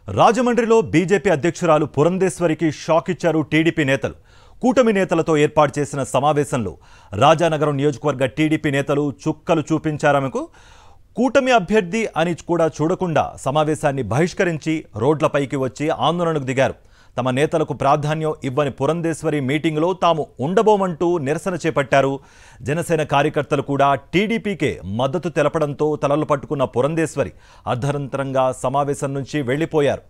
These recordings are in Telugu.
రాజమండ్రిలో బీజేపీ అధ్యక్షురాలు పురంధేశ్వరికి షాక్ ఇచ్చారు టీడీపీ నేతలు. కూటమి నేతలతో ఏర్పాటు చేసిన సమావేశంలో రాజానగరం నియోజకవర్గ టీడీపీ నేతలు చుక్కలు చూపించారామెకు. కూటమి అభ్యర్థి అని కూడా చూడకుండా సమావేశాన్ని బహిష్కరించి రోడ్లపైకి వచ్చి ఆందోళనకు దిగారు. తమ నేతలకు ప్రాధాన్యం ఇవ్వని పురంధేశ్వరి మీటింగులో తాము ఉండబోమంటూ నిరసన చేపట్టారు. జనసేన కార్యకర్తలు కూడా టీడీపీకే మద్దతు తెలపడంతో తలలు పట్టుకున్న పురంధేశ్వరి అర్ధరంతరంగా సమావేశం నుంచి వెళ్లిపోయారు.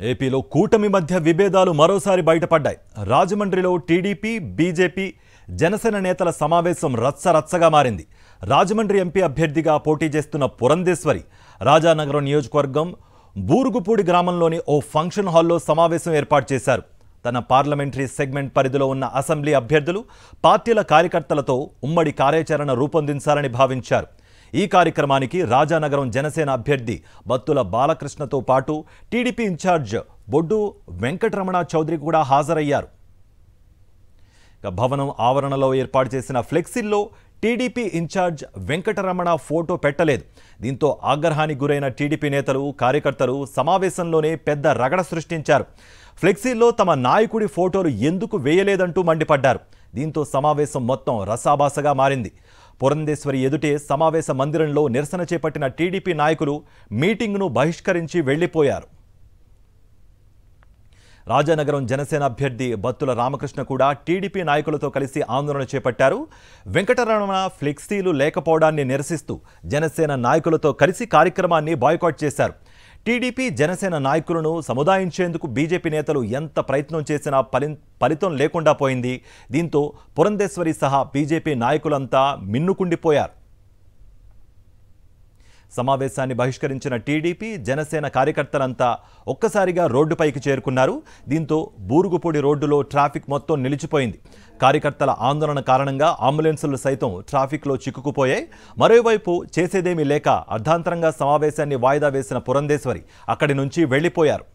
ఏపీలో కూటమి మధ్య విభేదాలు మరోసారి బయటపడ్డాయి. రాజమండ్రిలో టీడీపీ, బీజేపీ, జనసేన నేతల సమావేశం రచ్చరచ్చగా మారింది. రాజమండ్రి ఎంపీ అభ్యర్థిగా పోటీ చేస్తున్న పురంధేశ్వరి రాజానగరం నియోజకవర్గం బూరుగుపూడి గ్రామంలోని ఓ ఫంక్షన్ హాల్లో సమావేశం ఏర్పాటు చేశారు. తన పార్లమెంటరీ సెగ్మెంట్ పరిధిలో ఉన్న అసెంబ్లీ అభ్యర్థులు, పార్టీల కార్యకర్తలతో ఉమ్మడి కార్యాచరణ రూపొందించాలని భావించారు. ఈ కార్యక్రమానికి రాజానగరం జనసేన అభ్యర్థి బత్తుల బాలకృష్ణతో పాటు టీడీపీ ఇన్ఛార్జ్ బొడ్డు వెంకటరమణ చౌదరి కూడా హాజరయ్యారు. భవనం ఆవరణలో ఏర్పాటు చేసిన ఫ్లెక్సీల్లో టీడీపీ ఇన్ఛార్జ్ వెంకటరమణ ఫోటో పెట్టలేదు. దీంతో ఆగ్రహానికి గురైన టీడీపీ నేతలు, కార్యకర్తలు సమావేశంలోనే పెద్ద రగడ సృష్టించారు. ఫ్లెక్సీల్లో తమ నాయకుడి ఫోటోలు ఎందుకు వేయలేదంటూ మండిపడ్డారు. దీంతో సమావేశం మొత్తం రసాభాసగా మారింది. పురంధేశ్వరి ఎదుటే సమావేశ మందిరంలో నిరసన చేపట్టిన టీడీపీ నాయకులు మీటింగ్ను బహిష్కరించి వెళ్లిపోయారు. రాజానగరం జనసేన అభ్యర్థి బత్తుల రామకృష్ణ కూడా టీడీపీ నాయకులతో కలిసి ఆందోళన చేపట్టారు. వెంకటరమణ ఫ్లెక్సీలు లేకపోవడాన్ని నిరసిస్తూ జనసేన నాయకులతో కలిసి కార్యక్రమాన్ని బాయ్కాట్ చేశారు. టీడీపీ, జనసేన నాయకులను సముదాయించేందుకు బీజేపీ నేతలు ఎంత ప్రయత్నం చేసినా ఫలితం లేకుండా పోయింది. దీంతో పురంధేశ్వరి సహా బీజేపీ నాయకులంతా మిన్నుకుండిపోయారు. సమావేశాన్ని బహిష్కరించిన టీడీపీ, జనసేన కార్యకర్తలంతా ఒక్కసారిగా రోడ్డుపైకి చేరుకున్నారు. దీంతో బూరుగుపూడి రోడ్డులో ట్రాఫిక్ మొత్తం నిలిచిపోయింది. కార్యకర్తల ఆందోళన కారణంగా అంబులెన్సులు సైతం ట్రాఫిక్లో చిక్కుకుపోయాయి. మరోవైపు చేసేదేమీ లేక అర్ధాంతరంగా సమావేశాన్ని వాయిదా వేసిన పురంధేశ్వరి అక్కడి నుంచి వెళ్లిపోయారు.